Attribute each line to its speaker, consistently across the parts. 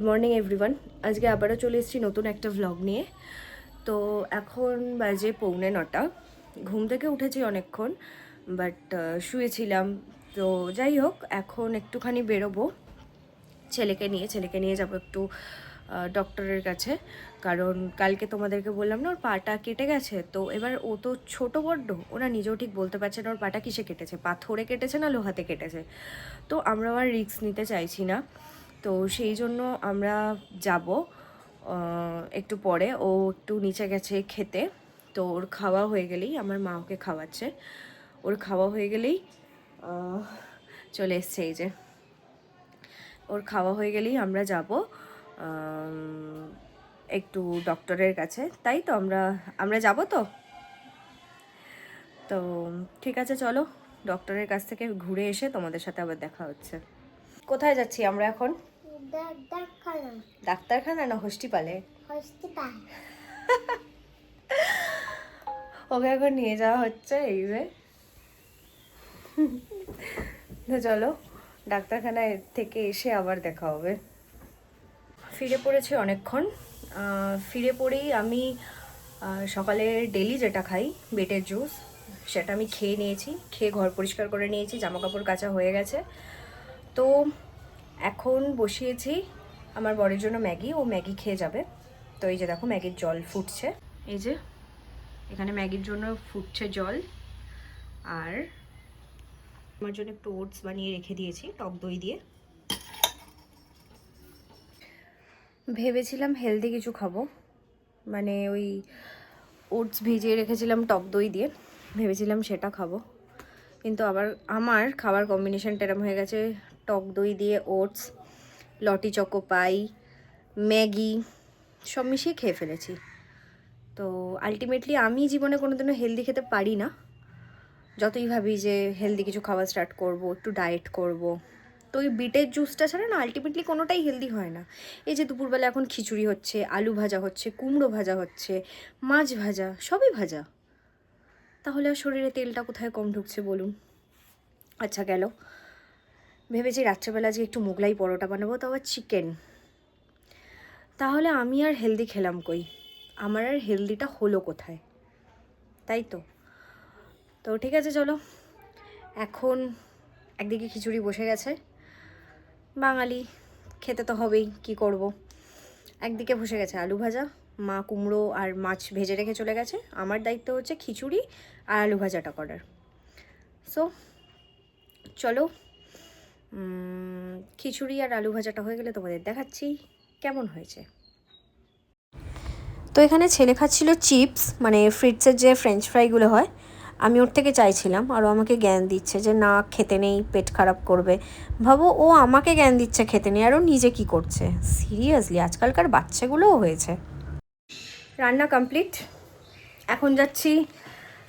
Speaker 1: Morning everyone. আজকে আবারও চলে এসেছি নতুন একটা ভ্লগ নিয়ে। তো এখন বাজে 8:45। ঘুম থেকে উঠেছি অনেকক্ষণ, বাট শুয়েছিলাম। তো যাই হোক, এখন একটুখানি বেরোবো ছেলেকে নিয়ে যাবো একটু ডক্টরের কাছে। কারণ কালকে তোমাদেরকে বললাম না ওর পাটা কেটে গেছে। তো এবার ও তো ছোটো বড্ড, ওরা নিজেও ঠিক বলতে পারছে না ওর পাটা কিসে কেটেছে, পাথরে কেটেছে না লোহাতে কেটেছে। তো আমরা আর রিস্ক নিতে চাইছি না। তো সেই জন্য আমরা যাব একটু পরে। ও একটু নিচে গেছে খেতে। তো ওর খাওয়া হয়ে গেলেই, আমার মা ওকে খাওয়াচ্ছে, ওর খাওয়া হয়ে গেলেই চলে এসছে এই যে, ওর খাওয়া হয়ে গেলেই আমরা যাব একটু ডক্টরের কাছে। তাই তো আমরা আমরা যাব। তো তো ঠিক আছে, চলো ডক্টরের কাছ থেকে ঘুরে এসে তোমাদের সাথে আবার দেখা হচ্ছে। কোথায় যাচ্ছি আমরা এখন? ডাক্তারখানা না হসপিটালে? ওকে এখন নিয়ে যাওয়া হচ্ছে এই যে। তো চলো ডাক্তারখানায় থেকে এসে আবার দেখা হবে। ফিরে পড়েছি অনেকক্ষণ। ফিরে পড়েই আমি সকালে ডেলি যেটা খাই বেটের জুস, সেটা আমি খেয়ে নিয়েছি। খেয়ে ঘর পরিষ্কার করে নিয়েছি, জামা কাপড় কাচা হয়ে গেছে। তো এখন বসিয়েছি আমার বরের জন্য ম্যাগি, ও ম্যাগি খেয়ে যাবে। তো এই যে দেখো ম্যাগির জল ফুটছে, এই যে এখানে ম্যাগির জন্য ফুটছে জল। আর আমার জন্য একটু ওটস বানিয়ে রেখে দিয়েছি টক দই দিয়ে। ভেবেছিলাম হেলদি কিছু খাবো, মানে ওই ওটস ভিজিয়ে রেখেছিলাম টক দই দিয়ে, ভেবেছিলাম সেটা খাবো। কিন্তু আবার আমার খাবার কম্বিনেশনটা এরম হয়ে গেছে, টক দই দিয়ে ওটস, লটি চকো পাই, ম্যাগি সব মিশিয়ে খেয়ে ফেলেছি। তো আলটিমেটলি আমি জীবনে কোনোদিনও হেলদি খেতে পারি না, যতই ভাবি যে হেলদি কিছু খাওয়া স্টার্ট করব, একটু ডায়েট করব। তো ওই বিটের জুসটা ছাড়া না আলটিমেটলি কোনোটাই হেলদি হয় না। এই যে দুপুরবেলা এখন খিচুড়ি হচ্ছে, আলু ভাজা হচ্ছে, কুমড়ো ভাজা হচ্ছে, মাছ ভাজা, সবই ভাজা। তাহলে আর শরীরে তেলটা কোথায় কম ঢুকছে বলুন? আচ্ছা গেল, ভেবেছি রাত্রেবেলা আজকে একটু মোগলাই পরোটা বানাবো, তো আবার চিকেন। তাহলে আমি আর হেলদি খেলাম কই? আমার আর হেলদিটা হলো কোথায়? তাই তো। তো ঠিক আছে চলো, এখন একদিকে খিচুড়ি বসে গেছে, বাঙালি খেতে তো হবেই, কি করব। একদিকে বসে গেছে আলু ভাজা, মা কুমড়ো আর মাছ ভেজে রেখে চলে গেছে। আমার দায়িত্ব হচ্ছে খিচুড়ি আর আলু ভাজাটা করার। সো চলো, খিচুড়ি আর আলু ভাজাটা হয়ে গেলে তোমাদের দেখাচ্ছি কেমন হয়েছে। তো এখানে ছেলে খাচ্ছিল চিপস, মানে ফ্রিটসের যে ফ্রেঞ্চ ফ্রাইগুলো হয়। আমি ওর থেকে চাইছিলাম, আর ও আমাকে জ্ঞান দিচ্ছে যে না খেতে নেই, পেট খারাপ করবে। ভাবো, ও আমাকে জ্ঞান দিচ্ছে খেতে নেই, আর ও নিজে কী করছে। সিরিয়াসলি আজকালকার বাচ্চাগুলোও হয়েছে। রান্না কমপ্লিট, এখন যাচ্ছি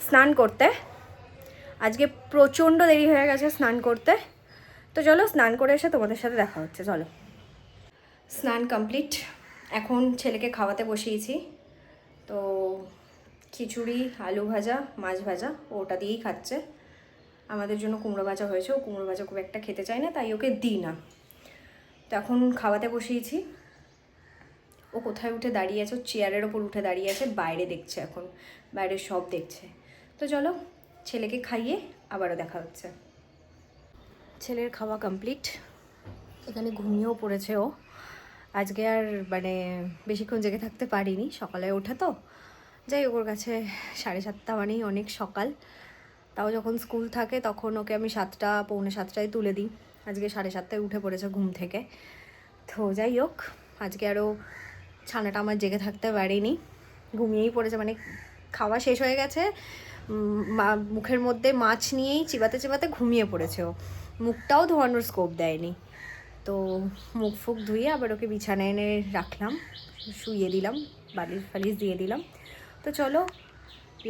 Speaker 1: স্নান করতে। আজকে প্রচণ্ড দেরি হয়ে গেছে স্নান করতে। তো চলো স্নান করে এসে তোমাদের সাথে দেখা হচ্ছে। চলো, স্নান কমপ্লিট, এখন ছেলেকে খাওয়াতে বসিয়েছি। তো খিচুড়ি, আলু ভাজা, মাছ ভাজা, ওটা দিয়েই খাচ্ছে। আমাদের জন্য কুমড়ো ভাজা হয়েছে, ও কুমড়ো ভাজা খুব একটা খেতে চায় না, তাই ওকে দিই না। তো এখন খাওয়াতে বসিয়েছি। ও কোথায় উঠে দাঁড়িয়ে আছে, ও চেয়ারের ওপর উঠে দাঁড়িয়ে আছে, বাইরে দেখছে, এখন বাইরে সব দেখছে। তো চলো ছেলেকে খাইয়ে আবারও দেখা হচ্ছে। ছেলের খাওয়া কমপ্লিট, এখানে ঘুমিয়েও পড়েছে ও। আজকে আর মানে বেশিক্ষণ জেগে থাকতে পারিনি, সকালে ওঠে তো। যাই হোক, ওর কাছে 7:30 মানেই অনেক সকাল। তাও যখন স্কুল থাকে তখন ওকে আমি 7টা পৌনে 7টায় তুলে দিই। আজকে 7:30টায় উঠে পড়েছে ঘুম থেকে। তো যাই হোক, আজকে আরও ছানাটা আমার জেগে থাকতে পারিনি, ঘুমিয়েই পড়েছে। মানে খাওয়া শেষ হয়ে গেছে, মুখের মধ্যে মাছ নিয়েই চিবাতে চিবাতে ঘুমিয়ে পড়েছে ও, মুখটাও ধোয়ানোর স্কোপ দেয়নি। তো মুখ ফুক ধুয়ে আবার ওকে বিছানায় এনে রাখলাম, শুইয়ে দিলাম, বালিশ ফালিশ দিয়ে দিলাম। তো চলো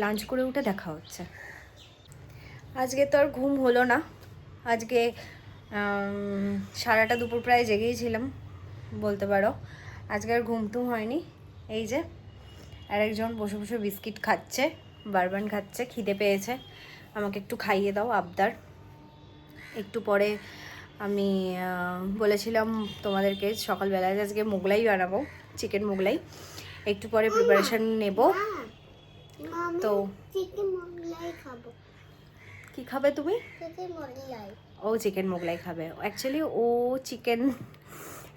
Speaker 1: লাঞ্চ করে উঠে দেখা হচ্ছে। আজকে তো আর ঘুম হলো না, আজকে সারাটা দুপুর প্রায় জেগেই ছিলাম বলতে পারো। আজকে আর ঘুম টুম হয়নি। এই যে আরেকজন বসে বসে বিস্কিট খাচ্ছে, বারবান খাচ্ছে, খিদে পেয়েছে, আমাকে একটু খাইয়ে দাও আবদার। একটু পরে আমি বলেছিলাম তোমাদেরকে সকালবেলায় আজকে মোগলাই বানাবো, চিকেন মোগলাই। একটু পরে প্রিপারেশন নেব। তো
Speaker 2: চিকেন মোগলাই খাবো।
Speaker 1: কি খাবে তুমি?
Speaker 2: চিকেন মোগলাই।
Speaker 1: ও চিকেন মোগলাই খাবে। অ্যাকচুয়ালি ও চিকেন,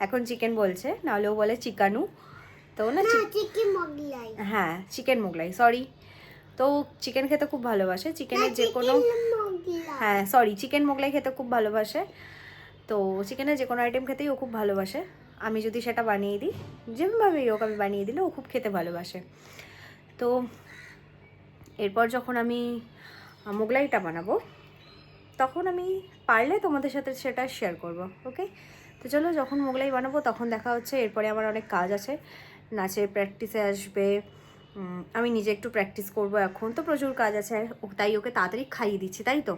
Speaker 1: এখন চিকেন বলছে, নাহলে ও বলে চিকানু। তো না
Speaker 2: চিকেন মোগলাই।
Speaker 1: হ্যাঁ চিকেন মোগলাই, সরি। তো চিকেন খেতে খুব ভালোবাসে, চিকেনের যে কোনো, হ্যাঁ সরি, চিকেন মোগলাই খেতে খুব ভালোবাসে। তো চিকেনের যে কোনো আইটেম খেতেই ও খুব ভালোবাসে। আমি যদি সেটা বানিয়ে দিই, যেভাবেই হোক আমি বানিয়ে দিলে ও খুব খেতে ভালোবাসে। তো এরপর যখন আমি মোগলাইটা বানাবো, তখন আমি পারলে তোমাদের সাথে সেটা শেয়ার করব, ওকে? তো চলো, যখন মোগলাই বানাবো তখন দেখা হচ্ছে। এরপরে আমার অনেক কাজ আছে, নাচের প্র্যাকটিসে আসবে, আমি নিজে একটু প্র্যাকটিস করব। এখন তো প্রচুর কাজ আছে, তাই ওকে তাড়াতাড়ি খাইয়ে দিচ্ছি, তাই তো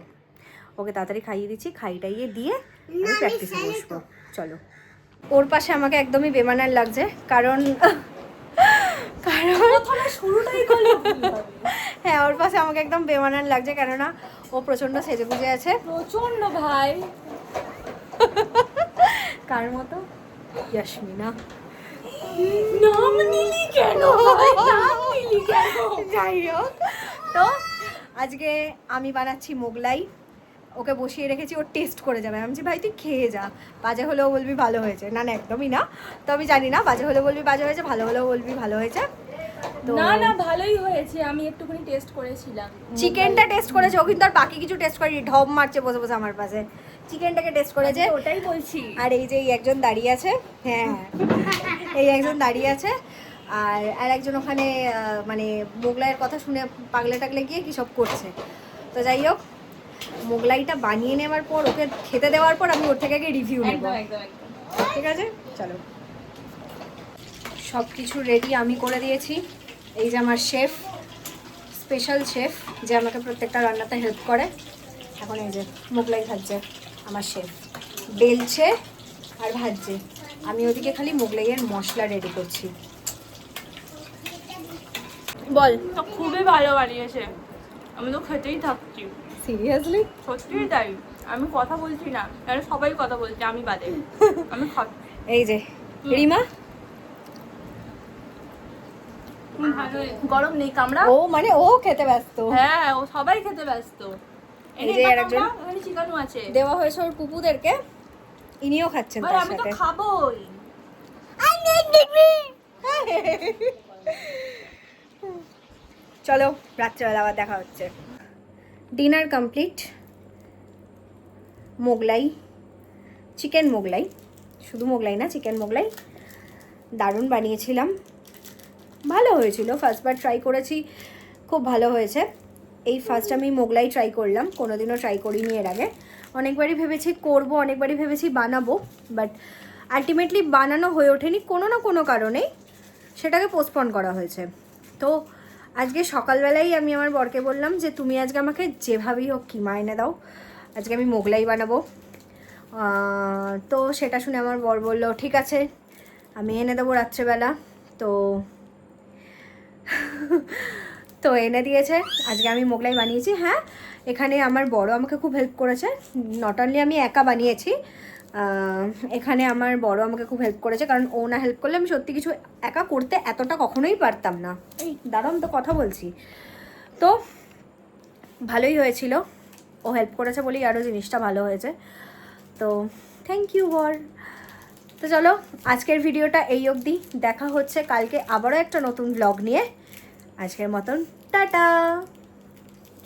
Speaker 1: ওকে তাড়াতাড়ি খাইয়ে দিচ্ছি। খাইয়ে দিয়ে আমি প্র্যাকটিসে বসবো। চলো। ওর পাশে আমাকে একদমই বেমানার লাগছে, কারণ শুরুটাই করলো। হ্যাঁ, ওর পাশে আমাকে একদম বেমানার লাগছে, কেননা ও প্রচণ্ড সেজে গুজে আছে।
Speaker 3: প্রচন্ড ভাই।
Speaker 1: কার মতো? ইয়াসমিনা।
Speaker 3: নাম নিলি কেন? নাম নিলি কেন?
Speaker 1: যাই হোক, তো আজকে আমি বানাচ্ছি মোগলাই। ওকে বসিয়ে রেখেছি, ও টেস্ট করে যাবে। আমি বলছি ভাই তুই খেয়ে যা, বাজে হলেও বলবি ভালো হয়েছে। না না, একদমই না। তো আমি জানি না, বাজে হলেও বলবি বাজে হয়েছে, ভালো হলেও বলবি ভালো হয়েছে। তো
Speaker 3: না না, ভালোই হয়েছে, আমি একটুখানি টেস্ট করেছিলাম।
Speaker 1: চিকেনটা টেস্ট করেছে ও, কিন্তু আর বাকি কিছু টেস্ট করেনি। ঢপ মারছে বসে বসে আমার পাশে। চিকেনটাকে টেস্ট করেছে,
Speaker 3: ওটাই বলছি।
Speaker 1: আর এই যে এই একজন দাঁড়িয়ে আছে, হ্যাঁ এই একজন দাঁড়িয়ে আছে, আর একজন ওখানে মানে মোগলাইয়ের কথা শুনে পাগলে টাগলে গিয়ে কী সব করছে। তো যাই হোক, মোগলাইটা বানিয়ে নেওয়ার পর, ওকে খেতে দেওয়ার পর আমি ওর থেকে আগে রিভিউ নেব।
Speaker 3: একদম একদম একদম।
Speaker 1: ঠিক আছে, চলো। সব কিছু রেডি আমি করে দিয়েছি। এই যে আমার শেফ, স্পেশাল শেফ, যে আমাকে প্রত্যেকটা রান্নাতে হেল্প করে। এখন এই যে মোগলাই ভাজছে আমার শেফ, বেলছে আর ভাজছে। আমি ওদিকে খালি মোগলাইয়ের মশলা রেডি করছি। বল।
Speaker 3: তো খুবই ভালো বানিয়েছে, আমি তো খেতেই থাকছি।
Speaker 1: সিরিয়াসলি?
Speaker 3: সত্যিই তাই, আমি কথা বলছি না, কারণ সবাই কথা বলছে, আমি বাদে। আমি খাচ্ছি।
Speaker 1: এই যে রিমা,
Speaker 3: গরম নেই কামড়া।
Speaker 1: ও মানে ও খেতে ব্যস্ত।
Speaker 3: হ্যাঁ, ও সবাই খেতে ব্যস্ত।
Speaker 1: এই যে আরেকজন
Speaker 3: এখানে চিকেনও আছে,
Speaker 1: দেওয়া হয়েছে ওর পুপুদেরকে, ইনিও খাচ্ছেন
Speaker 3: ভাই
Speaker 1: তার
Speaker 3: আমি তো
Speaker 1: সাথে।
Speaker 3: খাবোই।
Speaker 1: চলো, রাত্রেবেলা আবার দেখা হচ্ছে। Dinner complete. Mughlai, chicken Mughlai, শুধু মোগলাই না, চিকেন মোগলাই দারুণ বানিয়েছিলাম, ভালো হয়েছিল। ফার্স্টবার ট্রাই করেছি, খুব ভালো হয়েছে। এই ফার্স্ট আমি মোগলাই ট্রাই করলাম, কোনোদিনও ট্রাই করিনি এর আগে। অনেকবারই ভেবেছি করব, অনেকবারই ভেবেছি বানাবো, বাট আলটিমেটলি বানানো হয়ে ওঠেনি কোনো না কোনো কারণেই, সেটাকে পোস্টপন করা হয়েছে। তো আজকে সকালবেলাই আমি আমার বরকে বললাম যে তুমি আজকে আমাকে যেভাবেই হোক কিমা এনে দাও, আজকে আমি মোগলাই বানাবো। তো সেটা শুনে আমার বর বললো ঠিক আছে আমি এনে দেবো রাত্রেবেলা। তো তো এনে দিয়েছে, আজকে আমি মোগলাই বানিয়েছি। হ্যাঁ, এখানে আমার বড় আমাকে খুব হেল্প করেছে, নট অনলি আমি একা বানিয়েছি, এখানে আমার বড় আমাকে খুব হেল্প করেছে, কারণ ও না হেল্প করলে আমি সত্যি কিছু একা করতে এতটা কখনোই পারতাম না। এই দাঁড়াম তো কথা বলছি। তো ভালোই হয়েছিল, ও হেল্প করেছে বলেই আরও জিনিসটা ভালো হয়েছে। তো থ্যাংক ইউ বর। তো চলো, আজকের ভিডিওটা এই অবধি, দেখা হচ্ছে কালকে আবারও একটা নতুন ব্লগ নিয়ে। আজকের মতন টাটা।